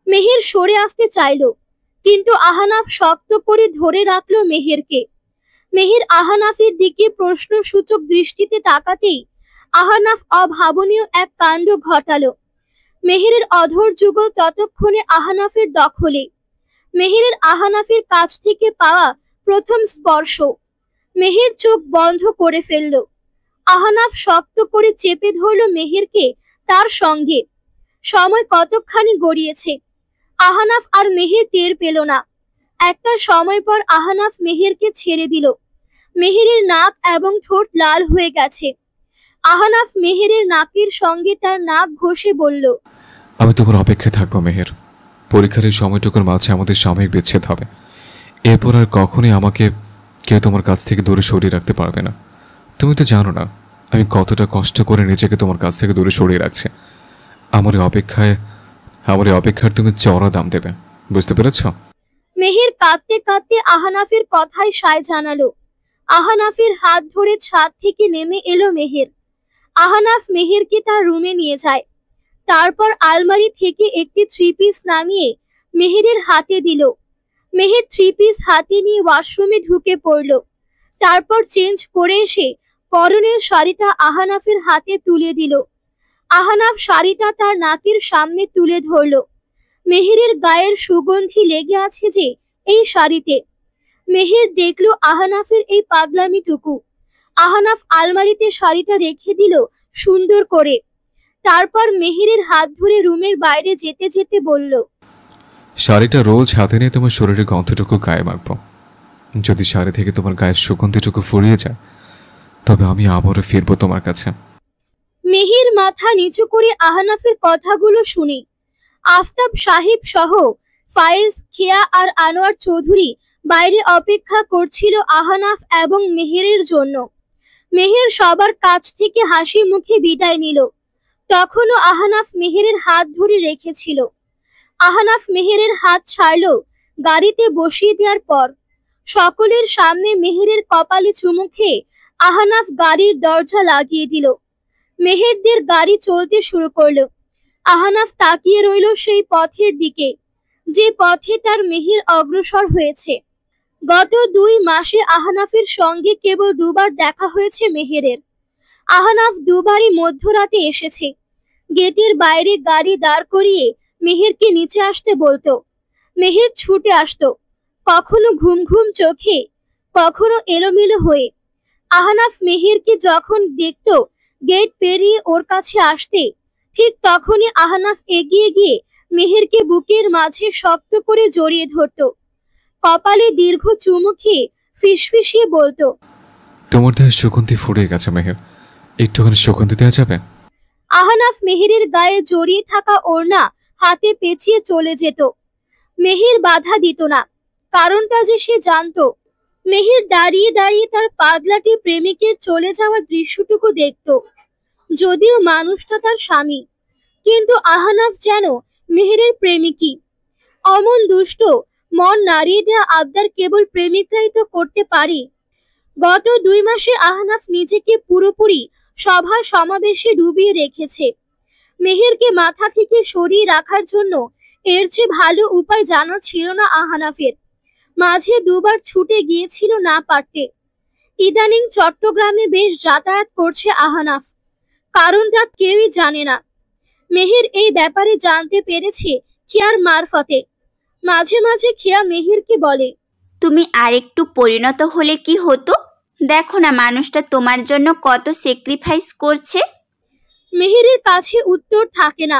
মেহের সরে আসতে চাইল, কিন্তু আহনাফ শক্ত করে ধরে রাখলো মেহেরকে। মেহের আহনাফের দিকে প্রশ্নসূচক দৃষ্টিতে তাকাতেই আহনাফ অভাবনীয় এক কাণ্ড ঘটালো। মেহেরের অধর যুগল ততক্ষণে আহনাফের দখলে। মেহেরের আহনাফের কাছ থেকে পাওয়া প্রথম স্পর্শ। মেহের চোখ বন্ধ করে ফেলল। আহনাফ শক্ত করে চেপে ধরল মেহেরকে তার সঙ্গে। সময় কতখানি গড়িয়েছে, আহনাফ আর মেহের টের পেল না। একটা সময় পর আহনাফ মেহেরকে ছেড়ে দিল। মেহেরের নাক এবং ঠোঁট লাল হয়ে গেছে। আহনাফ মেহেরের নাকের সঙ্গে তার নাক ঘষে বলল, আমি তোমার অপেক্ষায় থাকবো মেহের। পরীক্ষার এই সময়টুকুর মাঝে আমাদের সাময়িক বিচ্ছেদ হবে। এরপর আর কখনোই আমাকে কেউ তোমার কাছ থেকে দূরে সরিয়ে রাখতে পারবে না। তুমি তো জানো না আমি কতটা কষ্ট করে নিজেকে তোমার কাছ থেকে দূরে সরিয়ে রাখছি। আমার এই অপেক্ষার তুমি চড়া দাম দেবে, বুঝতে পেরেছ? মেহের কাঁদতে কাঁদতে আহনাফের কথায় সায় জানালো। আহনাফের হাত ধরে ছাদ থেকে নেমে এলো মেহের। আহনাফ মেহেরকে তার রুমে নিয়ে যায়। তারপর আলমারি থেকে একটি 3 পিস নামিয়ে মেহেরের হাতে দিল। মেহের 3 পিস হাতে নিয়ে ওয়াশরুমে ঢুকে পড়ল। তারপর চেঞ্জ করে এসে পরনের শাড়িটা আহনাফের হাতে তুলে দিল। আহনাফ শাড়িটা তার নাকের সামনে তুলে ধরল। মেহেরের গায়ের সুগন্ধি লেগে আছে যে এই শাড়িতে। মেহের দেখলো আহনাফের এই পাগলামিটুকু। আহনাফ আলমারিতে শাড়িটা রেখে দিল সুন্দর করে। তারপর মেহেরের হাত ধরে রুমের বাইরে যেতে যেতে বলল, শাড়িটা রোজ হাতে নিয়ে তোমার শরীরের গন্ধটুকু গায়ে মাখবো। যদি শাড়ি থেকে তোমার গায়ের সুগন্ধিটুকু ফুরিয়ে যায় তবে আমি আবারও ফিরবো তোমার কাছে। মেহের মাথা নিচু করে আহনাফের কথাগুলো শুনে আফতাব সাহেব সহ ফায়েজ, খেয়া আর আনোয়ার চৌধুরী বাইরে অপেক্ষা করছিল আহনাফ এবং মেহেরের জন্য। মেহের সবার কাছ থেকে হাসি মুখে বিদায় নিল। তখনও আহনাফ মেহেরের হাত ধরে রেখেছিল। আহনাফ মেহেরের হাত ছাড়ল গাড়িতে বসিয়ে দেওয়ার পর। সকলের সামনে মেহেরের কপালে চুমু খেয়ে আহনাফ গাড়ির দরজা লাগিয়ে দিল। মেহেরদের গাড়ি চলতে শুরু করলো। আহনাফ তাকিয়ে রইল সেই পথের দিকে যে পথে তার মেহের অগ্রসর হয়েছে। গত 2 মাসে আহনাফের সঙ্গে কেবল 2 বার দেখা হয়েছে মেহেরের। আহনাফ 2 বারই মধ্যরাতে এসেছে। গেটের বাইরে গাড়ি দাঁড় করিয়ে মেহেরকে নিচে আসতে বলতো। মেহের ছুটে আসতো, কখনো ঘুম ঘুম চোখে, কখনো এলোমেলো হয়ে। আহনাফ মেহেরকে যখন দেখতো গেট পেরিয়ে ওর কাছে আসতে, ঠিক তখনই আহনাফ এগিয়ে গিয়ে মেহেরকে বুকের মাঝে শক্ত করে জড়িয়ে ধরতো। কপালে দীর্ঘ চুমু খেয়ে ফিসফিসিয়ে বলতো, তোমার দেহের সুগন্ধি ফুরিয়ে গেছে মেহের, একটুখানি সুগন্ধি দেওয়া যাবে? আহনাফ মেহেরের গায়ে জড়িয়ে থাকা ওড়না হাতে পেঁচিয়ে চলে যেত। মেহের বাধা দিত না, কারণটা যে সে জানতো। মেহের দাঁড়িয়ে দাঁড়িয়ে তার পাগলাটি প্রেমিকের চলে যাওয়ার দৃশ্যটুকু দেখত। যদিও মানুষটা তার স্বামী, কিন্তু আহনাফ যেন মেহেরের প্রেমিকই। অমন দুষ্ট মন নাড়িয়ে দেওয়া আবদার কেবল প্রেমিকরাই তো করতে পারে। গত 2 মাসে আহনাফ নিজেকে পুরোপুরি সভা সমাবেশে ডুবিয়ে রেখেছে। মেহেরকে মাথা থেকে সরিয়ে রাখার জন্য এর চেয়ে ভালো উপায় জানা ছিল না আহনাফের। মাঝে 2 বার ছুটে গিয়েছিল না পারতে। ইদানিং চট্টগ্রামে বেশ যাতায়াত করছে আহনাফ, কারণটা কেউই জানে না। মেহের এই ব্যাপারে জানতে পেরেছে খেয়ার মারফতে। মাঝে মাঝে খেয়া মেহেরকে বলে, তুমি আরেকটু পরিণত হলে কি হতো? দেখো না মানুষটা তোমার জন্য কত স্যাক্রিফাইস করছে। মেহেরের কাছে উত্তর থাকে না,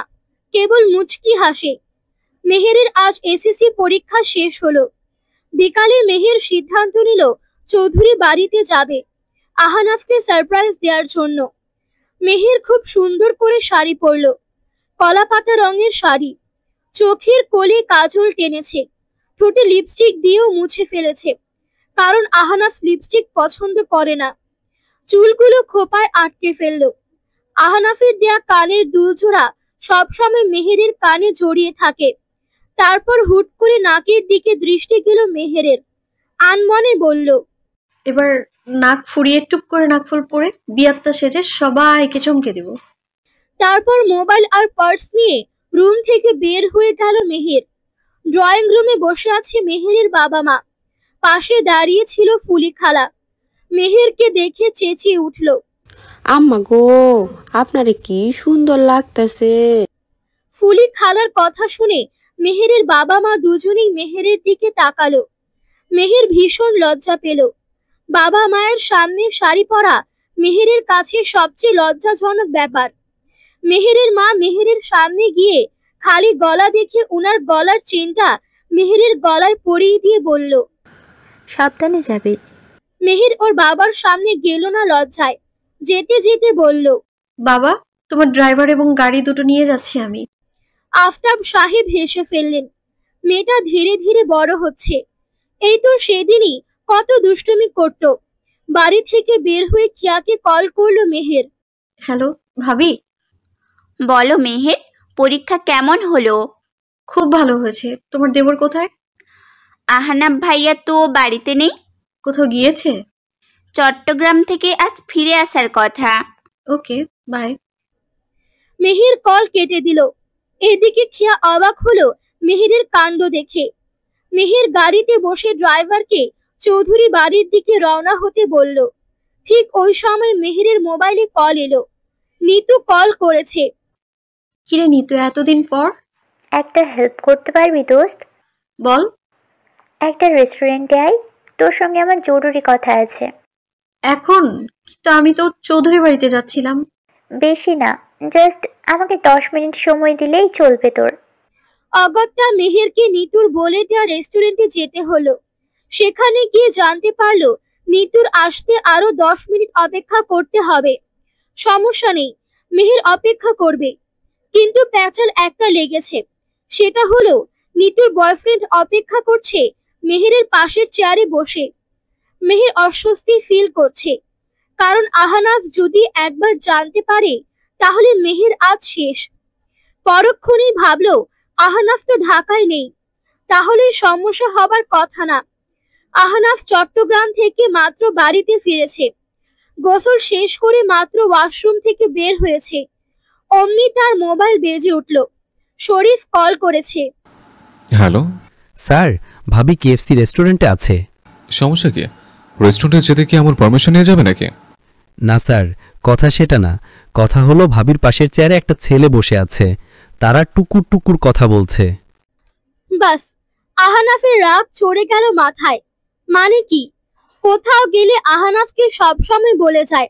কেবল মুচকি হাসে। মেহেরের আজ এসএসসি পরীক্ষা শেষ হলো। বিকালে মেহের সিদ্ধান্ত নিল চৌধুরী বাড়িতে যাবে আহনাফকে সারপ্রাইজ দেওয়ার জন্য। মেহের খুব সুন্দর করে শাড়ি পরল, কলাপাতা রঙের শাড়ি। চোখের কোলে কাজল টেনেছে, ঠোঁটে লিপস্টিক দিয়েও মুছে ফেলেছে, কারণ আহনাফ লিপস্টিক পছন্দ করে না। চুলগুলো খোপায় আটকে ফেলল। আহনাফের দেয়া কানের দুলজোড়া সবসময় মেহেরের কানে জড়িয়ে থাকে। তারপর হুট করে নাকের দিকে দৃষ্টি গেল মেহেরের। আনমনে বলল, এবার নাক ফুরিয়ে টুপ করে নাকফুল পরে বিয়াত্তা সেজে সবাইকে চমকে দিব। তারপর মোবাইল আর পার্স নিয়ে রুম থেকে বের হয়ে গেল মেহের। ড্রয়িং রুমে বসে আছে মেহেরের বাবা মা, পাশে দাঁড়িয়ে ছিল ফুলি খালা। মেহেরকে দেখে চেঁচিয়ে উঠল, আম্মা গো, আপনারে কি সুন্দর লাগতেছে। ফুলি খালার কথা শুনে মেহেরের বাবা মা দুজনেই মেহেরের দিকে তাকালো। মেহের ভীষণ লজ্জা পেল। বাবা মায়ের সামনে শাড়ি পরা মেহেরের কাছে সবচেয়ে লজ্জাজনক ব্যাপার। মেহেরের মা মেহেরের সামনে গিয়ে খালি গলা দেখে উনার গলার চেনটা মেহেরের গলায় পরিয়ে দিয়ে বলল, সাবধানে যাবে। মেহের ওর বাবার সামনে গেল না লজ্জায়, যেতে যেতে বলল, বাবা, তোমার ড্রাইভার এবং গাড়ি দুটো নিয়ে যাচ্ছি আমি। আফতাব সাহেব হেসে ফেললেন। মেয়েটা ধীরে ধীরে বড় হচ্ছে। এই তো সেদিনই কত দুষ্টুমি করত। বাড়ি থেকে বের হয়ে কিয়াকে কল করলো মেহের। হ্যালো ভাবি। বলো মেহের, পরীক্ষা কেমন হলো? খুব ভালো হয়েছে। তোমার দেবর কোথায়? আহনাব ভাইয়া তো বাড়িতে নেই, কোথাও গিয়েছে? চট্টগ্রাম থেকে আজ ফিরে আসার কথা। ওকে, বাই। মেহের কল কেটে দিল। এদিকে কিয়া অবাক হলো মেহেরের কাণ্ড দেখে। মেহের গাড়িতে বসে ড্রাইভারকে চৌধুরী বাড়ির দিকে রওনা হতে বলল। ঠিক ওই সময় মেহেরের মোবাইলে কল এলো। নিতু কল করেছে। কিরে নিতু, এতদিন পর? একটা হেল্প করতে পারবি দোস্ত? বল। একটা রেস্টুরেন্টে আয়, তোর সঙ্গে আমার জরুরি কথা আছে। এখন? কিন্তু আমি তো চৌধুরী বাড়িতে যাচ্ছিলাম। বেশি না, জাস্ট আমাকে 10 মিনিট সময় দিলেই চলবে তোর। অগত্যা মেহেরকে নিতুর বলে দেওয়া রেস্টুরেন্টে যেতে হলো। সেখানে গিয়ে জানতে পারলো নিতুর আসতে আরো 10 মিনিট অপেক্ষা করতে হবে। সমস্যা নেই, মেহের অপেক্ষা করবে। কিন্তু প্যাচাল একটা লেগেছে। সেটা হলো নিতুর বয়ফ্রেন্ড অপেক্ষা করছে মেহেরের পাশের চেয়ারে বসে। মেহের অস্বস্তি ফিল করছে, কারণ আহনাফ যদি একবার জানতে পারে তাহলে মেহের আজ শেষ। পরক্ষণেই ভাবলো আহনাফ তো ঢাকায় নেই, তাহলে সমস্যা হবার কথা না। আহনাফ চট্টগ্রাম থেকে মাত্র বাড়িতে ফিরেছে। গোসল শেষ করে মাত্র ওয়াশরুম থেকে বের হয়েছে। অমনি তার মোবাইল বেজে উঠল। শরীফ কল করেছে। হ্যালো স্যার, ভাবি কেএফসি রেস্টুরেন্টে আছে। সমস্যা কি? রেস্টুরেন্টে যেতে কি আমার পারমিশন নিয়ে যাবে নাকি? না স্যার, কথা সেটা না। কথা হলো ভাবির পাশের চেয়ারে একটা ছেলে বসে আছে, তারা টুকুর টুকুর কথা বলছে। বাস, আহনাফের রাগ চড়ে গেল মাথায়। মানে কি? কোথাও গেলে আহনাফকে সবসময় বলে যায়।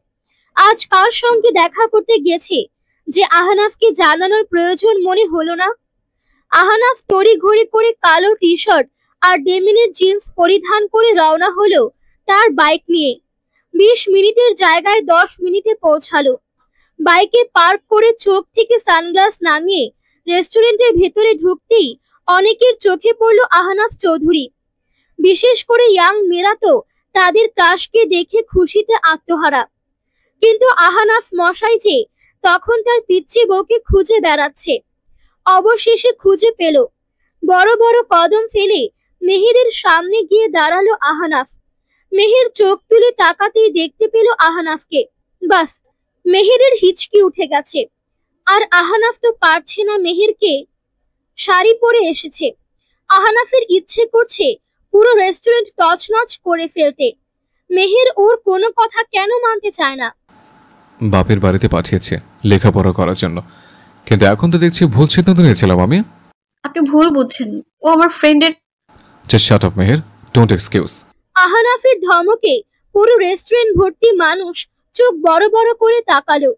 আজ কার সঙ্গে দেখা করতে গেছে যে আহনাফকে জানানোর প্রয়োজন মনে হলো না। আহনাফ তড়িঘড়ি করে কালো টি শার্ট আর ডেমিনের জিন্স পরিধান করে রওনা হলো তার বাইক নিয়ে। 20 মিনিটের জায়গায় 10 মিনিটে পৌঁছালো। বাইকে পার্ক করে চোখ থেকে সানগ্লাস নামিয়ে রেস্টুরেন্টের ভেতরে ঢুকতেই অনেকের চোখে পড়ল আহনাফ চৌধুরী। বিশেষ করে ইয়াং মেয়েরা তো তাদের ক্রাশকে দেখে খুশিতে আত্মহারা। কিন্তু আহনাফ মশাই যে তখন তার পিচ্চি বউকে খুঁজে বেড়াচ্ছে। অবশেষে খুঁজে পেল। বড় বড় কদম ফেলে মেহেরের সামনে গিয়ে দাঁড়ালো আহনাফ। মেহের চোখ তুলে তাকাতেই দেখতে পেল আহনাফকে। বাস, মেহেরের হিচকি উঠে গেছে। আর আহনাফ তো পারছে না মেহেরকে। শাড়ি পরে এসেছে। আহনাফের ইচ্ছে করছে পুরো রেস্টুরেন্ট তছনছ করে ফেলতে। মেহের ওর কোনো কথা কেন মানতে চায় না। বাপের বাড়িতে পাঠিয়েছে লেখাপড়া করার জন্য, কিন্তু এখন তো দেখছি ভুল সিদ্ধান্ত নিয়েছিলাম আমি। আপনি ভুল বুঝছেন, ও আমার ফ্রেন্ডের। Just shut up Meher, don't excuse. আহনাফের ধমকে পুরো রেস্টুরেন্ট ভর্তি মানুষ চোখ বড় বড় করে তাকালো।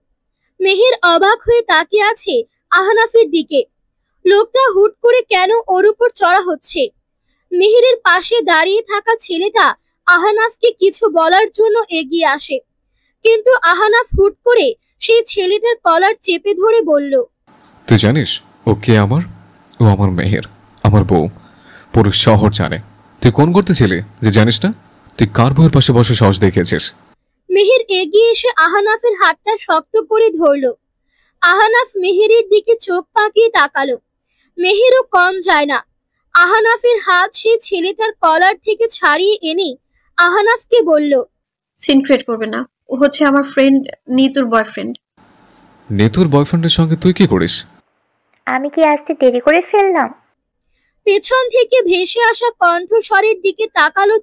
মেহের অবাক হয়ে তাকিয়ে আছে আহনাফের দিকে। লোকটা হুট করে কেন ওর উপর চড়া হচ্ছে? মেহেরের পাশে দাঁড়িয়ে থাকা ছেলেটা আহনাফকে কিছু বলার জন্য এগিয়ে আসে, কিন্তু আহনাফ হুট করে সেই ছেলেটার কলার চেপে ধরে বলল, তুই জানিস ও কে আমার? ও আমার মেহের, আমার বউ। পুরো শহর জানে। তুই কোন করতে ছিলি যে জানিস না? তুই কার বউয়ের পাশে বসে সাহস দেখিয়েছিস? মেহের এগিয়ে এসে আহনাফের হাতটা শক্ত করে ধরলো। আহনাফ মেহেরের দিকে চোখ পাকিয়ে তাকালো। মেহেরও কম যায় না। আহনাফের হাত সেই ছেলেটার কলার থেকে ছাড়িয়ে এনে আহনাফকে বলল, সিন ক্রিয়েট করবে না, ও হচ্ছে আমার ফ্রেন্ড নিতুর বয়ফ্রেন্ড। নেতুর বয়ফ্রেন্ডের সঙ্গে তুই কি করিস? আমি কি আসতে দেরি করে ফেললাম? পেছন থেকে ভেসে আসা কণ্ঠস্বরের দিকে তাকালো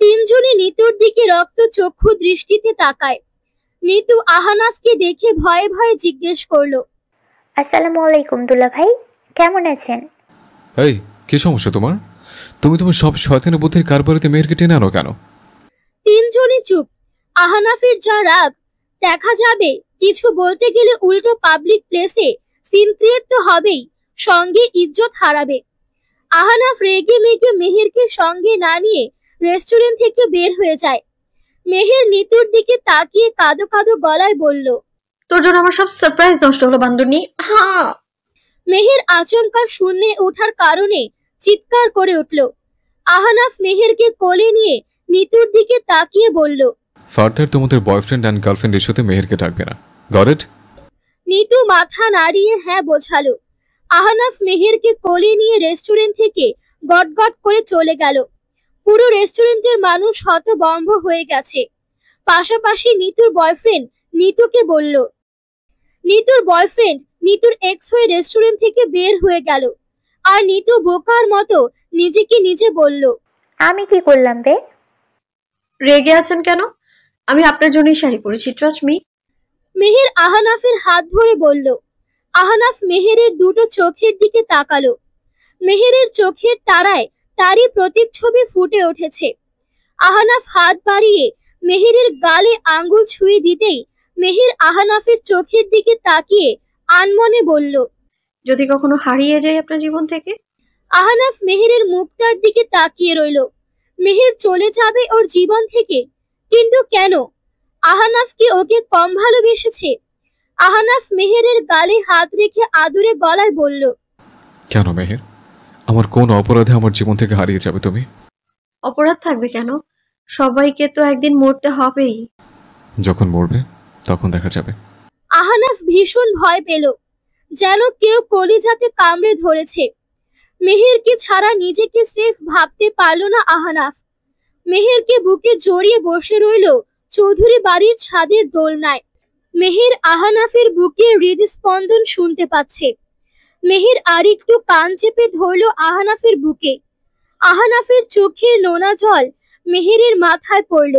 তিনজনই নিতুর দিকে রক্ত চক্ষু দৃষ্টিতে তাকায়। নিতু আহানাফকে দেখে ভয়ে ভয়ে জিজ্ঞেস করলো, আসসালামু আলাইকুম দুলা ভাই, কেমন আছেন? এই কি সমস্যা তোমার? তুমি তোমার সব শয়তানি বুদ্ধির কারবারিতে মেহেরকে টেনে আনো কেন? তিনজনই চুপ। আহানাফের যা রাগ, দেখা যাবে কিছু বলতে গেলে উল্টো পাবলিক প্লেসে সিন ক্রিয়েট তো হবেই, সঙ্গে ইজ্জত হারাবে। আহানাফ রেগে মেগে মেহেরকে সঙ্গে না নিয়ে রেস্টুরেন্ট থেকে বের হয়ে যায়। মেহের নিতুর দিকে তাকিয়ে কাঁদো কাঁদো গলায় বলল, তোর জন্য আমার সব সারপ্রাইজ নষ্ট হলো বান্দরনি। হ্যাঁ। মেহের আচমকা শূন্যে ওঠার কারণে চিৎকার করে উঠল। আহানাফ মেহেরকে কোলে নিয়ে নিতুর দিকে তাকিয়ে বলল, ফার্দার তোমাদের বয়ফ্রেন্ড অ্যান্ড গার্লফ্রেন্ড ইস্যুতে মেহেরকে ডাকবে না, গট ইট? নিতু মাথা নাড়িয়ে হ্যাঁ বোঝালো। আহানাফ মেহেরকে কোলে নিয়ে রেস্টুরেন্ট থেকে গটগট করে চলে গেল। পুরো রেস্টুরেন্টের মানুষ হতভম্ব হয়ে গেছে। পাশাপাশি নিতুর বয়ফ্রেন্ড নিতুকে বলল, নিতুর বয়ফ্রেন্ড নিতুর এক্স হয়ে রেস্টুরেন্ট থেকে বের হয়ে গেল। আর নিতু বোকার মতো নিজেকে নিজে বলল, আমি কি করলাম বে? রেগে আছেন কেন? আমি আপনার জন্যই শাড়ি পরেছি, ট্রাস্ট মি। মেহের আহানাফের হাত ধরে বলল। আহানাফ মেহেরের দুটো চোখের দিকে তাকালো। মেহেরের চোখের তারায় তারই প্রতিচ্ছবি ফুটে উঠেছে। আহানাফ হাত বাড়িয়ে মেহেরের গালে আঙ্গুল ছুঁয়ে দিতেই মেহের আহানাফের চোখের দিকে তাকিয়ে আনমনে বলল, যদি কখনো হারিয়ে যাই আপনার জীবন থেকে। আহানাফ মেহেরের মুখটার দিকে তাকিয়ে রইল। মেহের চলে যাবে ওর জীবন থেকে, কিন্তু কেন? আহানাফ কি ওকে কম ভালোবেসেছে? আহানাফ মেহেরের গালে হাত রেখে আদুরে গলায় বলল, কেন মেহের? আমার কোন অপরাধে আমার জীবন থেকে হারিয়ে যাবে তুমি? অপরাধ থাকবে কেন? সবাইকে তো একদিন মরতে হবেই। যখন মরবে তখন দেখা যাবে। আহানাফ ভীষণ ভয় পেল, যেন কেউ কলিজাতে কামড়ে ধরেছে। মেহেরকে ছাড়া নিজেকে স্রেফ ভাবতে পারল না আহানাফ। মেহেরকে বুকে জড়িয়ে বসে রইল চৌধুরী বাড়ির ছাদের দোলনায়। মেহের আহানাফের বুকে হৃদস্পন্দন শুনতে পাচ্ছে। মেহের আরেকটু কান চেপে ধরল আহানাফের বুকে। আহানাফের চোখের নোনা জল মেহেরের মাথায় পড়ল।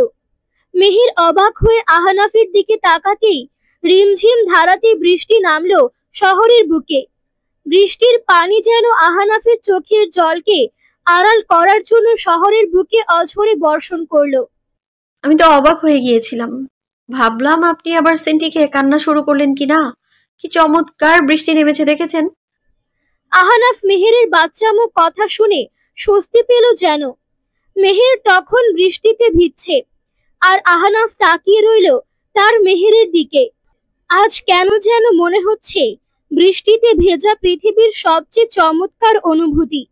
মেহের অবাক হয়ে আহানাফের দিকে তাকাতেই রিমঝিম ধারাতে বৃষ্টি নামলো শহরের বুকে। বৃষ্টির পানি যেন আহানাফের চোখের জলকে আড়াল করার জন্য শহরের বুকে অঝরে বর্ষণ করলো। আমি তো অবাক হয়ে গিয়েছিলাম, ভাবলাম আপনি আবার সেন্টি খেয়ে কান্না শুরু করলেন কিনা। কি চমৎকার বৃষ্টি নেমেছে দেখেছেন? আহানাফ মেহেরের বাচ্চামো কথা শুনে স্বস্তি পেল যেন। মেহের তখন বৃষ্টিতে ভিজছে, আর আহানাফ তাকিয়ে রইল তার মেহেরের দিকে। আজ কেন যেন মনে হচ্ছে বৃষ্টিতে ভেজা পৃথিবীর সবচেয়ে চমৎকার অনুভূতি।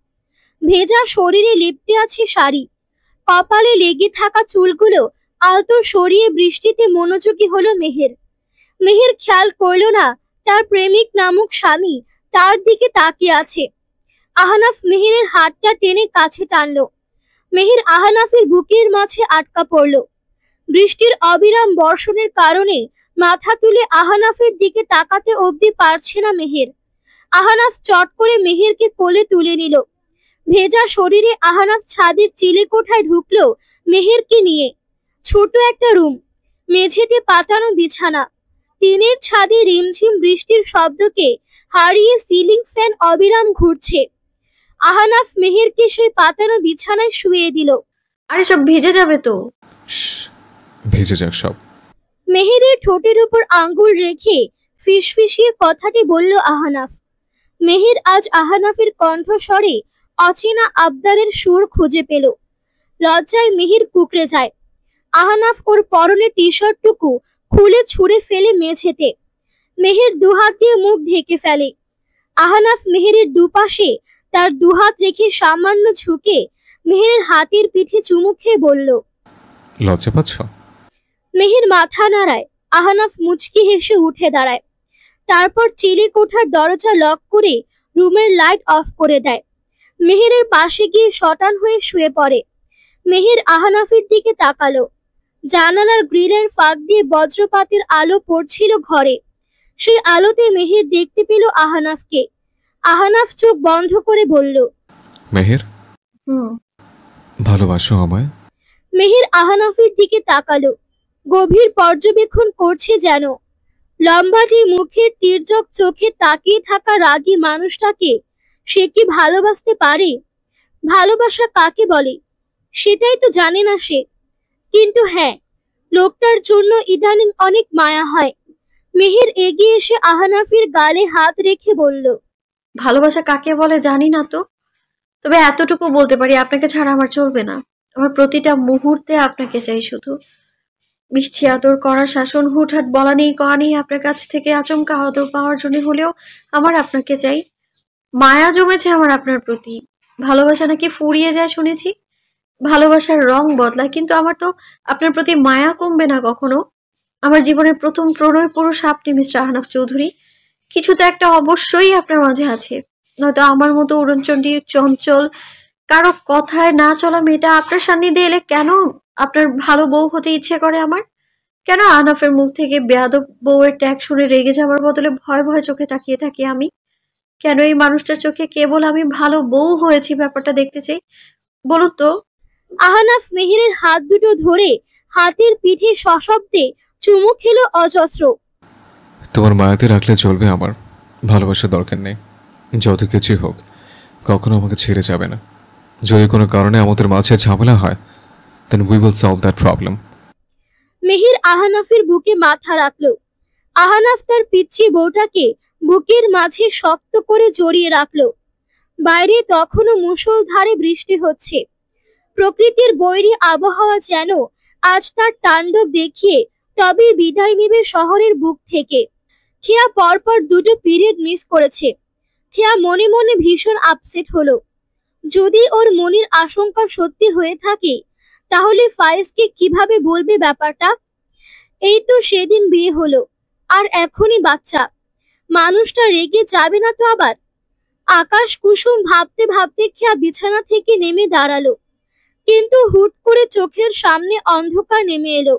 ভেজা শরীরে লিপটে আছে শাড়ি, কপালে লেগে থাকা চুলগুলো আলতো সরিয়ে বৃষ্টিতে মনোযোগী হলো মেহের। মেহের খেয়াল করলো না তার প্রেমিক নামক স্বামী তার দিকে তাকিয়ে আছে। আহানাফ মেহেরের হাতটা টেনে কাছে টানলো। মেহের আহানাফের বুকের মাঝে আটকা পড়ল। বৃষ্টির অবিরাম বর্ষণের কারণে মাথা তুলে আহানাফের দিকে তাকাতে অবধি পারছে না মেহের। আহানাফ চট করে মেহেরকে কোলে তুলে নিল। ভেজা শরীরে আহানাফ ছাদের চিলে কোঠায় ঢুকলো মেহেরকে নিয়ে। ছোট একটা রুম, মেঝেতে পাতানো বিছানা, টিনের ছাদে রিমঝিম বৃষ্টির শব্দকে হারিয়ে সিলিং ফ্যান অবিরাম ঘুরছে। আহানাফ মেহেরকে সেই পাতানো বিছানায় শুয়ে দিল। আরে সব ভিজে যাবে তো। ভেজে যাক সব। মেহেরের ঠোঁটের উপর আঙ্গুল রেখে ফিসফিসিয়ে কথাটি বলল আহানাফ। মেহের আজ আহানাফের কণ্ঠস্বরে অচেনা আবদারের সুর খুঁজে পেল। লজ্জায় মেহের কুকড়ে যায়। আহানাফ ওর পরনে টি শার্টটুকু খুলে ছুঁড়ে ফেলে মেঝেতে। মেহের দুহাত দিয়ে মুখ ঢেকে ফেলে। আহানাফ মেহেরের দুপাশে তার দুহাত রেখে সামান্য ঝুঁকে মেহেরের হাতের পিঠে চুমু খেয়ে বলল, লজ্জা পাচ্ছ? মেহের মাথা নাড়ায়। আহানাফ মুচকি হেসে উঠে দাঁড়ায়। তারপর চিলে কোঠার দরজা লক করে রুমের লাইট অফ করে দেয়। মেহেরের পাশে গিয়ে শটান হয়ে শুয়ে পড়ে। মেহের আহানাফের দিকে তাকালো। জানালার গ্রিলের ফাঁক দিয়ে বজ্রপাতের আলো পড়ছিল ঘরে। সেই আলোতে মেহের দেখতে পেল আহনাফকে। আহনাফ চোখ বন্ধ করে বলল, মেহের, হুম। ভালোবাসো আমায়? মেহের আহনাফের দিকে তাকালো, গভীর পর্যবেক্ষণ করছে যেন। লম্বাটি মুখের তির্যক চোখে তাকিয়ে থাকা রাগী মানুষটাকে সে কি ভালোবাসতে পারে? ভালোবাসা কাকে বলে সেটাই তো জানে না সে। কিন্তু হ্যাঁ, লোকটার জন্য ইদানিং অনেক মায়া হয়। মেহের এগিয়ে এসে আহনাফের গালে হাত রেখে বলল, ভালোবাসা কাকে বলে জানি না তো, তবে এতটুকু বলতে পারি আপনাকে ছাড়া আমার চলবে না। আমার প্রতিটা মুহূর্তে আপনাকে চাই শুধু। মিষ্টি আদর করা, শাসন, হুটহাট বলা নেই কওয়া নেই, আপনার কাছ থেকে আচমকা আদর পাওয়ার জন্য হলেও আমার আপনাকে চাই। মায়া জমেছে আমার আপনার প্রতি। ভালোবাসা নাকি ফুরিয়ে যায় শুনেছি, ভালোবাসার রং বদলায়, কিন্তু আমার তো আপনার প্রতি মায়া কমবে না কখনো। আমার জীবনের প্রথম প্রণয় পুরুষ আপনি মিস্টার আহনাফ চৌধুরী। কিছু তো একটা অবশ্যই আপনার মাঝে আছে, নয়তো আমার মতো উড়নচণ্ডী চঞ্চল কারো কথায় না চলা মেয়েটা আপনার সান্নিধ্যে এলে কেন আপনার ভালো বউ হতে ইচ্ছে করে আমার? কেন আহনাফের মুখ থেকে বেয়াদব বউয়ের ট্যাগ শুনে রেগে যাওয়ার বদলে ভয় ভয় চোখে তাকিয়ে থাকি আমি? কেন এই মানুষটার চোখে কেবল আমি ভালো বউ হয়েছি ব্যাপারটা দেখতে চাই, বলুন তো? আহনাফ মেহেরের হাত দুটো ধরে হাতের পিঠে সশব্দে চুমু খেলো অজস্র। তোমার মায়াতে রাখলে চলবে, আমার ভালোবাসার দরকার নেই। যত কিছুই হোক, কখনো আমাকে ছেড়ে যাবে না। যদি কোনো কারণে আমাদের মাঝে ঝামেলা হয়, then we will solve that problem. Meher আহনাফের বুকে মাথা রাখলো। আহনাফ তার পিচ্চি বউটাকে বুকের মাঝে শক্ত করে জড়িয়ে রাখলো। বাইরে তখনও মুষলধারে বৃষ্টি হচ্ছে। প্রকৃতির বৈরী আবহাওয়া যেন আজ তার তাণ্ডব দেখিয়ে তবেই বিদায় নেবে শহরের বুক থেকে। খেয়া পরপর দুটো পিরিয়ড মিস করেছে। খেয়া মনে মনে ভীষণ আপসেট হলো। যদি ওর মনের আশঙ্কা সত্যি হয়ে থাকে, তাহলে ফায়েজকে কিভাবে বলবে ব্যাপারটা? এই তো সেদিন বিয়ে হলো, আর এখনই বাচ্চা। মানুষটা রেগে যাবে না তো আবার? আকাশ কুসুম ভাবতে ভাবতে খেয়া বিছানা থেকে নেমে দাঁড়ালো, কিন্তু হুট করে চোখের সামনে অন্ধকার নেমে এলো।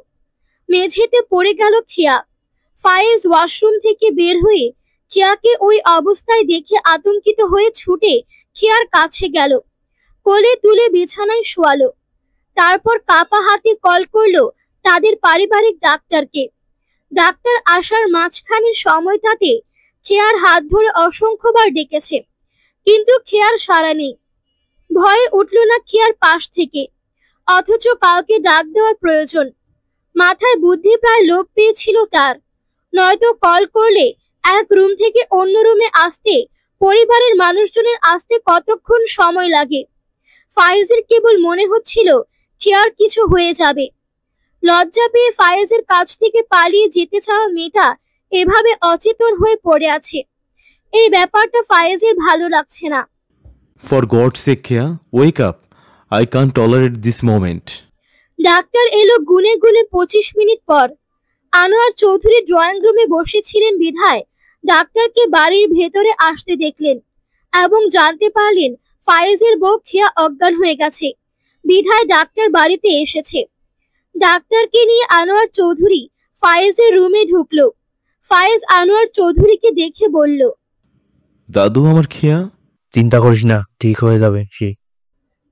মেঝেতে পড়ে গেল খেয়া। ফায়েজ ওয়াশরুম থেকে বের হয়ে খেয়াকে ওই অবস্থায় দেখে আতঙ্কিত হয়ে ছুটে খেয়ার কাছে গেল, কোলে তুলে বিছানায় শোয়ালো। তারপর কাপা হাতে কল করলো তাদের পারিবারিক ডাক্তারকে। ডাক্তার আসার মাঝখানের সময়টাতে খেয়ার হাত ধরে অসংখ্যবার ডেকেছে, কিন্তু খেয়ার সাড়া নেই। ভয়ে উঠল না খেয়ার পাশ থেকে, অথচ কাউকে ডাক দেওয়ার প্রয়োজন। মাথায় বুদ্ধি প্রায় লোপ পেয়েছিল তার। নয়তো কল করলে এক রুম থেকে অন্য রুমে আসতে পরিবারের মানুষজনের আসতে কতক্ষণ সময় লাগে। ফায়েজের কেবল মনে হচ্ছিল খেয়ার কিছু হয়ে যাবে। লজ্জা পেয়ে ফায়েজের কাছ থেকে পালিয়ে যেতে চাওয়া মেয়েটা এভাবে অচেতন হয়ে পড়ে আছে, এই ব্যাপারটা ফায়েজের ভালো লাগছে না। For God's sake, Khea, wake up. I can't tolerate this moment. Doctor এলো গুনে গুনে 25 মিনিট পর। আনোয়ার চৌধুরী ড্রয়িং রুমে বসেছিলেন বিধায় ডাক্তারকে বাড়ির ভেতরে আসতে দেখলেন এবং জানতে পারলেন ফায়েজের বউ খেয়া অজ্ঞান হয়ে গেছে, বিধায় ডাক্তার বাড়িতে এসেছে। ডাক্তারকে নিয়ে আনোয়ার চৌধুরী ফায়েজের রুমে ঢুকলো। ফায়েজ আনোয়ার চৌধুরীকে দেখে বলল, দাদু আমার খেয়া? চিন্তা করিস না, ঠিক হয়ে যাবে সে।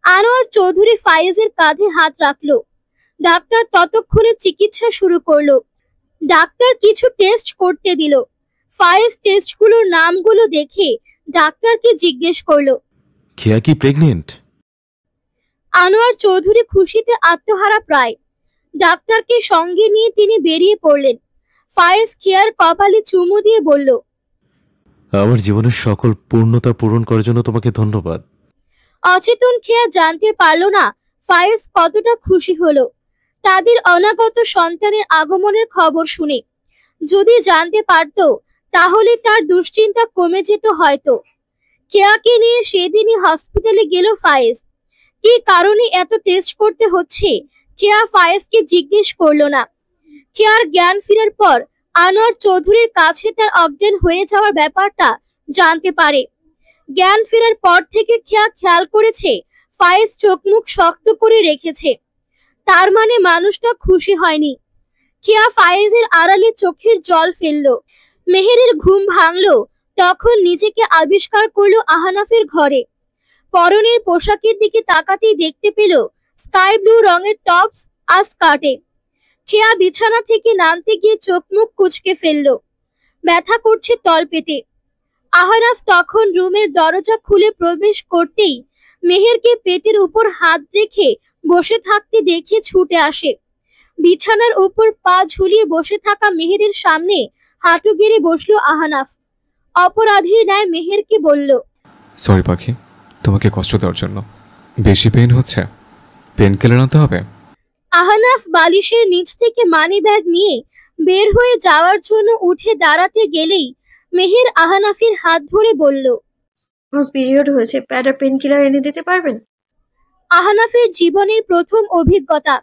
আনোয়ার চৌধুরী ফায়েজের কাঁধে হাত রাখলো। ডাক্তার ততক্ষণে চিকিৎসা শুরু করলো। ডাক্তার কিছু টেস্ট করতে দিল। ফায়েজ টেস্টগুলোর নামগুলো দেখে ডাক্তারকে জিজ্ঞেস করলো, খেয়া কি প্রেগনেন্ট? আনোয়ার চৌধুরী খুশিতে আত্মহারা প্রায়। ডাক্তারকে সঙ্গে নিয়ে তিনি বেরিয়ে পড়লেন। ফায়েজ খেয়ার কপালে চুমু দিয়ে বলল, আমার জীবনের সকল পূর্ণতা পূরণ করার জন্য তোমাকে ধন্যবাদ। অচেতন খেয়া জানতে পারল না ফায়েজ কতটা খুশি হলো তাদের অনাগত সন্তানের আগমনের খবর শুনে। যদি জানতে পারত তাহলে তার দুশ্চিন্তা কমে যেত হয়তো। খেয়াকে নিয়ে সেদিনই হসপিটালে গেল ফায়েজ। কি কারণে এত টেস্ট করতে হচ্ছে খেয়া ফায়েজকে জিজ্ঞেস করলো না। খেয়ার জ্ঞান ফেরার পর আনোয়ার চৌধুরীর কাছে তার অজ্ঞান হয়ে যাওয়ার ব্যাপারটা জানতে পারে। জ্ঞান ফেরার পর থেকে খেয়া খেয়াল করেছে ফায়েজ চোখ মুখ শক্ত করে রেখেছে, তার মানে মানুষটা খুশি হয়নি। খেয়া ফায়েজের আড়ালে চোখের জল ফেললো। মেহেরের ঘুম ভাঙলো তখন নিজেকে আবিষ্কার করলো আহনাফের ঘরে। পরনের পোশাকের দিকে তাকাতেই দেখতে পেল স্কাই ব্লু রঙের টপস আর স্কার্টে। খেয়া বিছানা থেকে নামতে গিয়ে চোখ মুখ কুঁচকে ফেললো, ব্যথা করছে তলপেটে। আহনাফ তখন রুমের দরজা খুলে প্রবেশ করতেই মেহেরকে পেটের উপর হাত রেখে বসে থাকতে দেখে ছুটে আসে। বিছানার উপর পা ঝুলিয়ে বসে থাকা মেহেরের সামনে হাঁটু গেড়ে বসলো আহনাফ। অপরাধীর ন্যায় মেহেরকে বলল, সরি পাখি, তোমাকে কষ্ট দেওয়ার জন্য। বেশি পেন হচ্ছে? পেন কিলার আনতে হবে? আহনাফ বালিশের নিচ থেকে মানি ব্যাগ নিয়ে বের হয়ে যাওয়ার জন্য উঠে দাঁড়াতে গেলেই মেহের আহনাফের হাত ধরে বলল, আমার পিরিয়ড হয়েছে, প্যাডার পেন কিলার এনে দিতে পারবেন? আহনাফের জীবনের প্রথম অভিজ্ঞতা।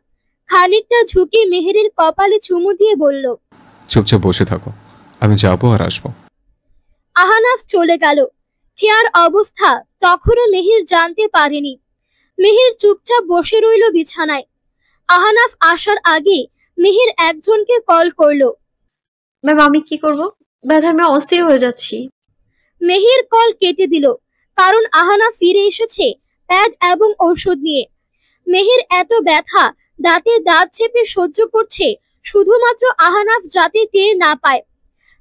খানিকটা ঝুঁকে মেহেরের কপালে চুমু দিয়ে বলল, চুপচাপ বসে থাকো, আমি যাবো আর আসবো। আহনাফ চলে গেল। খেয়ার অবস্থা তখনও মেহের জানতে পারেনি। মেহের চুপচাপ বসে রইল বিছানায়। আহনাফ আসার আগে মেহের একজনকে কল করলো। ম্যাম, আমি কি করব? ব্যথায় আমি অস্থির হয়ে যাচ্ছি। মেহের কল কেটে দিল, কারণ আহনাফ ফিরে এসেছে প্যাড এবং ঔষধ নিয়ে। মেহের এত ব্যথা দাঁতে দাঁত চেপে সহ্য করছে শুধুমাত্র আহনাফ যাতে টের না পায়।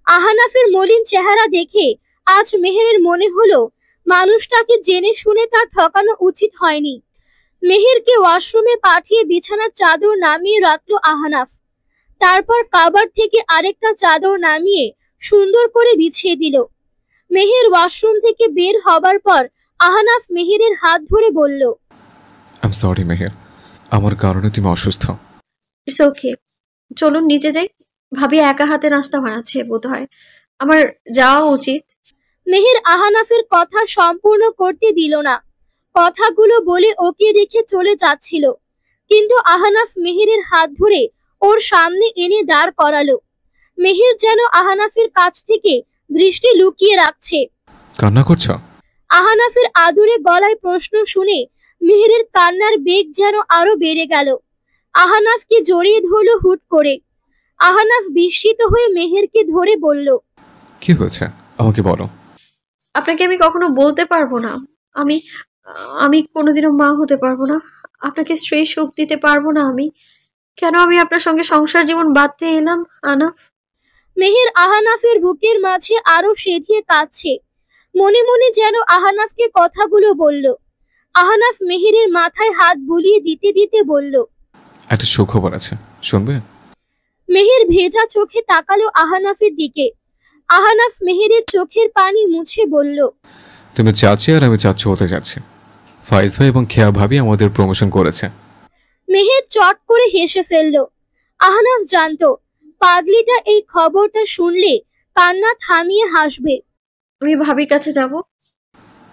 আহনাফের মলিন চেহারা দেখে আজ মেহেরের মনে হলো মানুষটাকে জেনে শুনে তার ঠকানো উচিত হয়নি। মেহেরকে ওয়াশরুমে পাঠিয়ে বিছানার চাদর নামিয়ে রাখলো আহনাফ। তারপর কাবার্ড থেকে আরেকটা চাদর নামিয়ে সুন্দর করে বিছিয়ে দিল। মেহের ওয়াশরুম থেকে বের হবার পর আহনাফ মেহেরের হাত ধরে বলল, আই এম সরি মেহের, আমার কারণে তুমি অসুস্থ। ইটস ওকে, চলুন নিচে যাই। ভাবি একা হাতে নাস্তা বানাচ্ছে, বোধ হয় আমার যাওয়া উচিত। মেহের আহনাফের কথা সম্পূর্ণ করতে দিল না। কথাগুলো বলে ওকে রেখে চলে যাচ্ছিল, কিন্তু আহনাফ মেহেরের হাত ধরে ওর সামনে এনে দাঁড় করালো। মেহের যেন আহনাফের কাছ থেকে দৃষ্টি লুকিয়ে রাখছে। কান্না করছো? আহনাফের আদুরে গলায় প্রশ্ন শুনে মেহেরের কান্নার বেগ যেন আরো বেড়ে গেল। আহনাফকে জড়িয়ে ধরল হুট করে। আহনাফ বিস্মিত হয়ে মেহেরকে ধরে বলল, কি হয়েছে আমাকে বলো। আপনাকে আমি কখনো বলতে পারবো না। আমি আমি কোনোদিনও মা হতে পারবো না। আপনাকে স্ত্রীর সুখ দিতে পারবো না। কেন আমি আপনার সঙ্গে সংসার জীবন বাঁধতে এলাম আনাফ? মেহের আহনাফের বুকের মাঝে আরো সেধিয়ে কাঁদছে। মনে মনে যেন আহনাফকে কথাগুলো বলল। আহনাফ মেহেরের মাথায় হাত বুলিয়ে দিতে দিতে বলল, একটা সুখবর আছে, শুনবে? মেহের ভেজা চোখে তাকালো আহনাফের দিকে। আহনাফ মেহেরের চোখের পানি মুছে বলল, তুমি চাচি আর আমি চাচ্ছু হতে যাচ্ছি। ফাইজ ভাই এবং খেয়া ভাবি আমাদের প্রমোশন করেছে। মেহের চট করে হেসে ফেলল। আহনাফ জানতো পাগলিটা এই খবরটা শুনলে কান্না থামিয়ে হাসবে। আমি ভাবির কাছে যাব।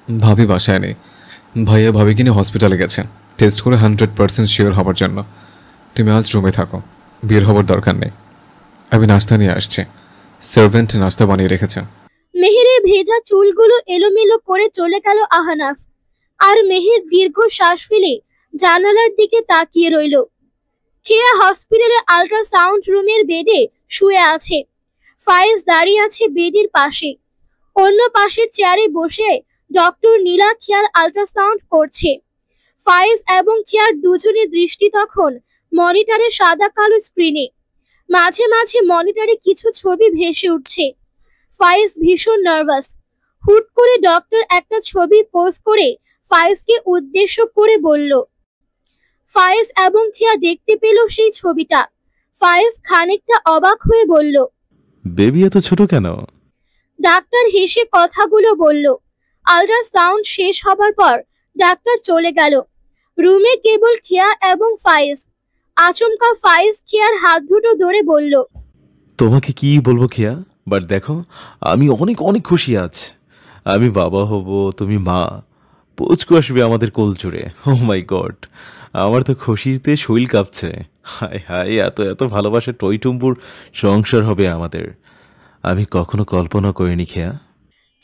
ভাবি বাসায় নেই, ভাইয়া ভাবিকে নিয়ে হসপিটালে গেছে টেস্ট করে 100% শিওর হবার জন্য। তুমি আজ রুমে থাকো, বের হবার দরকার নেই। আমি নাস্তা নিয়ে আসছি, সার্ভেন্ট নাস্তা বানিয়ে রেখেছে। মেহেরের ভেজা চুলগুলো এলোমেলো করে চলে গেল আহনাফ। আর মেহের দীর্ঘ শ্বাস ফেলে জানালার দিকে তাকিয়ে রইল। খেয়া হসপিটালের আল্ট্রাসাউন্ড রুমের বেডে শুয়ে আছে। ফায়েজ দাঁড়িয়ে আছে বেডের পাশে। অন্য পাশের চেয়ারে বসে ডক্টর নীলা খেয়ার আল্ট্রাসাউন্ড করছে। ফায়েজ এবং খেয়ার দুজনের দৃষ্টি তখন মনিটরের সাদা কালো স্ক্রিনে। মাঝে মাঝে মনিটরে কিছু ছবি ভেসে উঠছে। ফায়েজ ভীষণ নার্ভাস। হুট করে ডক্টর একটা ছবি পোস্ট করে ফায়েজকে উদ্দেশ্য করে বলল। ফায়েজ এবং খেয়া দেখতে পেল সেই ছবিটা। ফায়েজ খানিকটা অবাক হয়ে বলল, বেবি এত ছোট কেন? ডাক্তার হেসে কথাগুলো বলল। আল্ট্রাসাউন্ড শেষ হবার পর ডাক্তার চলে গেল। রুমে কেবল খেয়া এবং ফায়েজ। আচমকা ফায়েজ খেয়ার হাত দুটো ধরে বলল, তোমাকে কি বলবো খেয়া, বাট দেখো আমি অনেক অনেক খুশি আজ। আমি বাবা হব, তুমি মা, পুচকু আসবে আমাদের কোল জুড়ে। ও মাই গড, আমার তো খুশিতে শরীর কাঁপছে। হায় হায়, এত এত ভালোবাসা টইটুম্বুর সংসার হবে আমাদের। আমি কখনো কল্পনা করিনি খেয়া।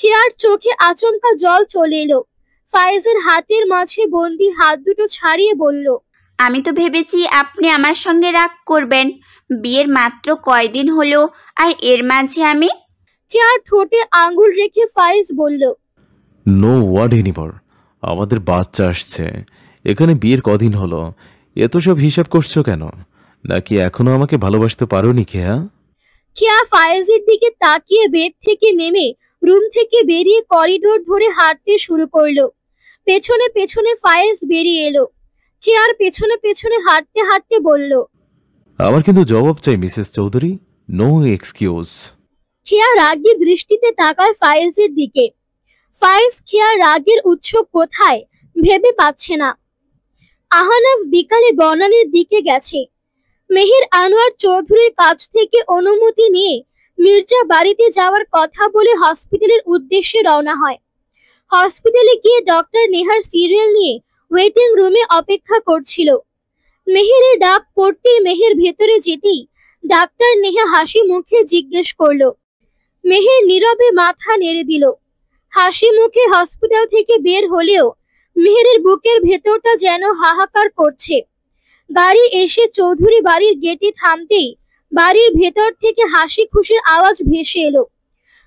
খেয়ার চোখে আচমকা জল চলে এলো। ফায়েজের হাতের মাঝে বন্দি হাত দুটো ছাড়িয়ে বলল, আমি তো ভেবেছি আপনি আমার সঙ্গে রাগ করবেন। বিয়ের মাত্র কয়দিন হলো, আর এর মাঝে আমি। খেয়ার ঠোঁটে আঙ্গুল রেখে ফায়েজ বলল, নো ওয়ার্ড এনিমোর। আমাদের বাচ্চা আসছে, এখানে বিয়ের কদিন হলো, এত সব হিসাব করছো কেন? নাকি এখনো আমাকে ভালোবাসতে পারোনি খেয়া? খেয়া ফায়েজের দিকে তাকিয়ে বেড থেকে নেমে রুম থেকে বেরিয়ে করিডোর ধরে হাঁটতে শুরু করলো। পেছনে পেছনে ফায়েজ বেরিয়ে এলো। খেয়ার পেছনে পেছনে হাঁটতে হাঁটতে বলল, আমার কিন্তু জবাব চাই মিসেস চৌধুরী, নো এক্সকিউজ। খেয়া রাগী দৃষ্টিতে তাকায় ফায়েজের দিকে। ফায়েজ খেয়ার রাগের উৎস কোথায় ভেবে পাচ্ছে না। আহনাফ বিকালে বনানীর দিকে গেছে। মেহের আনোয়ার চৌধুরীর কাছ থেকে অনুমতি নিয়ে মির্জা বাড়িতে যাওয়ার কথা বলে হসপিটালের উদ্দেশ্যে রওনা হয়। হসপিটালে গিয়ে ডক্টর নেহার সিরিয়াল নিয়ে ওয়েটিং রুমে অপেক্ষা করছিল। মেহেরের ডাক পড়তেই মেহের ভেতরে যেতেই ডাক্তার নেহা হাসি মুখে জিজ্ঞেস করলো। মেহের নীরবে মাথা নেড়ে দিল। হাসি মুখে হসপিটাল থেকে বের হলেও মেহেরের বুকের ভেতরটা যেন হাহাকার করছে। গাড়ি এসে চৌধুরী বাড়ির গেটে থামতেই বাড়ির ভেতর থেকে হাসি খুশির আওয়াজ ভেসে এলো।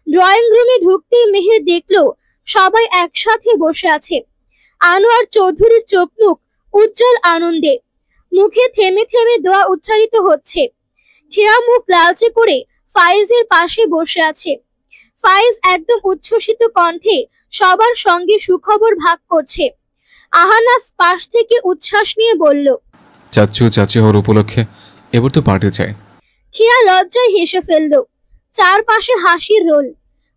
ড্রয়িং রুমে ঢুকতেই মেহের দেখলো সবাই একসাথে বসে আছে। আনোয়ার চৌধুরীর চোখ মুখ উজ্জ্বল আনন্দে, মুখে থেমে থেমে দোয়া উচ্চারিত হচ্ছে। খেয়া মুখ লালচে করে ফায়েজের পাশে বসে আছে। ফায়েজ একদম উচ্ছ্বসিত কণ্ঠে সবার সঙ্গে সুখবর ভাগ করছে। আহনাফ পাশ থেকে উচ্ছ্বাস নিয়ে বলল, চাচু চাচি হওয়ার উপলক্ষে এবার তো পার্টি চাই। খেয়া লজ্জায় হেসে ফেলল। চারপাশে হাসির রোল,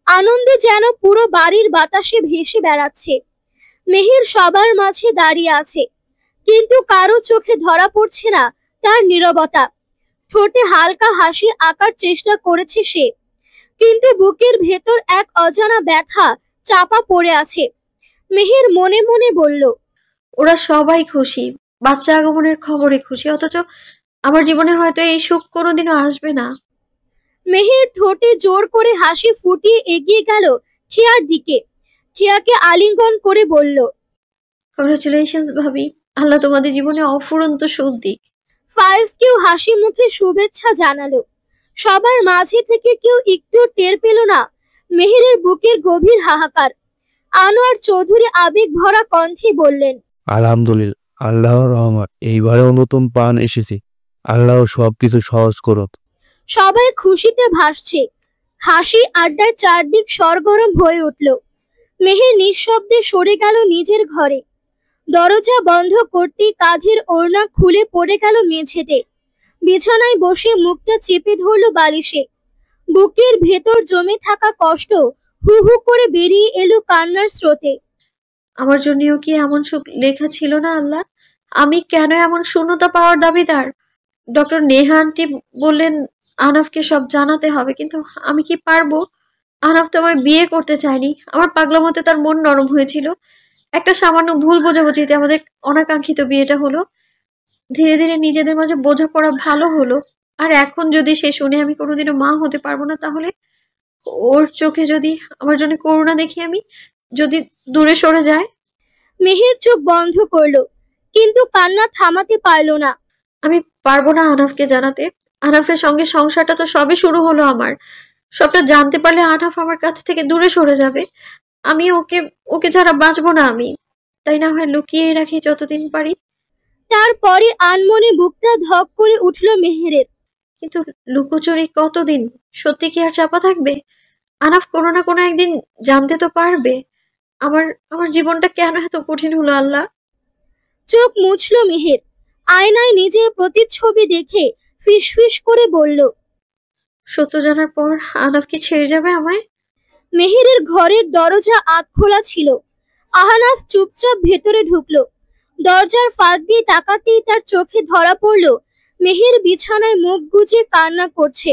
আনন্দে যেন পুরো বাড়ির বাতাসে ভেসে বেড়াচ্ছে। মেহের সবার মাঝে দাঁড়িয়ে আছে, কিন্তু কারো চোখে ধরা পড়ছে না তার নীরবতা। ঠোঁটে হালকা হাসি আঁকার চেষ্টা করেছে সে, কিন্তু বুকের ভেতর এক অজানা ব্যথা চাপা পড়ে আছে। মেহের মনে মনে বলল, ওরা সবাই খুশি, বাচ্চা আগমনের খবরে খুশি, অথচ আমার জীবনে হয়তো এই সুখ কোনোদিনও আসবে না। মেহের ঠোঁটে জোর করে হাসি ফুটিয়ে এগিয়ে গেল খেয়ার দিকে। খেয়াকে আলিঙ্গন করে বলল, কংগ্রেচুলেশনস ভাবি, আল্লাহ তোমাদের জীবনে অফুরন্ত সুখ দিক। ফায়েজকেও হাসি মুখে শুভেচ্ছা জানালো। সবার মাঝে থেকে কেউ একটু টের পেল না মেহেরের বুকের গভীর হাহাকার। আনোয়ার চৌধুরী আবেগ ভরা কণ্ঠে বললেন, আলহামদুলিল্লাহ, আল্লাহর রহমত, এইবারেও নতুন পান এসেছি। আল্লাহ সবকিছু সহজ করত। সবাই খুশিতে ভাসছে। হাসি আড্ডায় চারদিক সরগরম হয়ে উঠল। মেহের নিঃশব্দে সরে গেল নিজের ঘরে। দরজা বন্ধ করতেই কাঁধের ওড়না খুলে পড়ে গেল মেঝেতে। বিছানায় বসে মুখটা চেপে ধরল বালিশে। বুকের ভেতর জমে থাকা কষ্ট হু হু করে বেরিয়ে এলো কান্নার স্রোতে। আমার জন্যও কি এমন সুখ লেখা ছিল না আল্লাহ? আমি কেন এমন শূন্যতা পাওয়ার দাবিদার? ডক্টর নেহা আন্টি বললেন আনাফকে সব জানাতে হবে, কিন্তু আমি কি পারবো? আনাফ তো আমায় বিয়ে করতে চায়নি। আমার পাগলা মতে তার মন নরম হয়েছিল। একটা সামান্য ভুল বোঝাবুঝিতে আমাদের অনাকাঙ্ক্ষিত বিয়েটা হলো। ধীরে ধীরে নিজেদের মাঝে বোঝাপড়া ভালো হলো। আর এখন যদি সে শুনে আমি কোনোদিনও মা হতে পারবো না, তাহলে ওর চোখে যদি আমার জন্য করুণা দেখি, আমি যদি দূরে সরে যায়। মেহের চোখ বন্ধ করলো, কিন্তু কান্না থামাতে পারলো না। আমি পারবো না আনাফকে জানাতে। আনাফের সঙ্গে সংসারটা তো সবে শুরু হলো আমার। সবটা জানতে পারলে আনাফ আমার কাছ থেকে দূরে সরে যাবে। আমি ওকে ওকে ছাড়া বাঁচবো না আমি। তাই না হয় লুকিয়ে রাখি যতদিন পারি। তারপরে আনমনে বুকটা ধক করে উঠল মেহেরের। কিন্তু লুকোচুরি কতদিন? সত্যি কি আর চাপা থাকবে? আনাফ কোনো না কোনো একদিন জানতে তো পারবে। আমার আমার জীবনটা কেন এত কঠিন হলো আল্লাহ? চোখ মুছল মেহের। আয়নায় নিজের প্রতিচ্ছবি দেখে ফিসফিস করে বলল, সত্য জানার পর আনাফ কি ছেড়ে যাবে আমায়? মেহেরের ঘরের দরজা আধ খোলা ছিল। আহনাফ চুপচাপ ভেতরে ঢুকলো। দরজার ফাঁক দিয়ে তাকাতেই তার চোখে ধরা পড়ল মেহের বিছানায় মুখ গুজে কান্না করছে।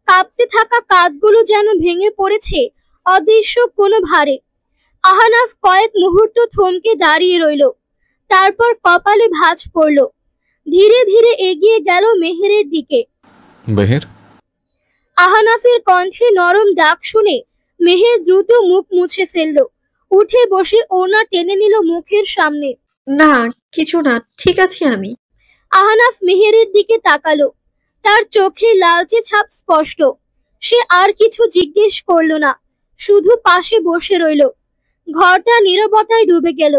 কাঁপতে থাকা কাঁধগুলো যেন ভেঙে পড়েছে অদৃশ্য কোনো ভারে। আহনাফ কয়েক মুহূর্ত থমকে দাঁড়িয়ে রইল, তারপর কপালে ভাঁজ পড়ল। ধীরে ধীরে এগিয়ে গেল মেহেরের দিকে। মেহের, আহনাফের কণ্ঠে নরম ডাক শুনে মেহের দ্রুত মুখ মুছে ফেলল। উঠে বসে ওড়না টেনে নিল মুখের সামনে। না, কিছু না, ঠিক আছে আমি। আহনাফ মেহেরের দিকে তাকালো। তার চোখে লালচে ছাপ স্পষ্ট। সে আর কিছু জিজ্ঞেস করলো না, শুধু পাশে বসে রইল। ঘরটা নীরবতায় ডুবে গেল।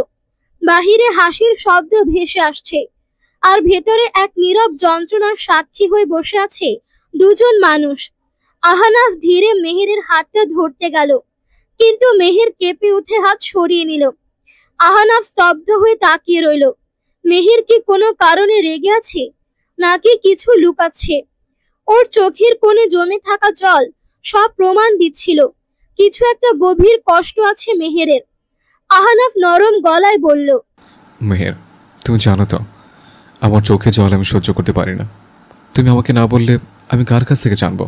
বাহিরে হাসির শব্দ ভেসে আসছে, আর ভেতরে এক নীরব যন্ত্রণার সাক্ষী হয়ে বসে আছে দুজন মানুষ। আহনাফ ধীরে মেহেরের হাতটা ধরতে গেল, কিন্তু মেহের কেঁপে উঠে হাত সরিয়ে নিল। আহনাফ স্তব্ধ হয়ে তাকিয়ে রইল। মেহের কি কোনো কারণে রেগে আছে, নাকি কিছু লুকাচ্ছে? ওর চোখের কোণে জমে থাকা জল সব প্রমাণ দিচ্ছিল কিছু একটা গভীর কষ্ট আছে মেহেরের। আহনাফ নরম গলায় বলল, মেহের, তুমি জানো তো আমার চোখে জল আমি সহ্য করতে পারি না। তুমি আমাকে না বললে আমি কার কাছ থেকে জানবো?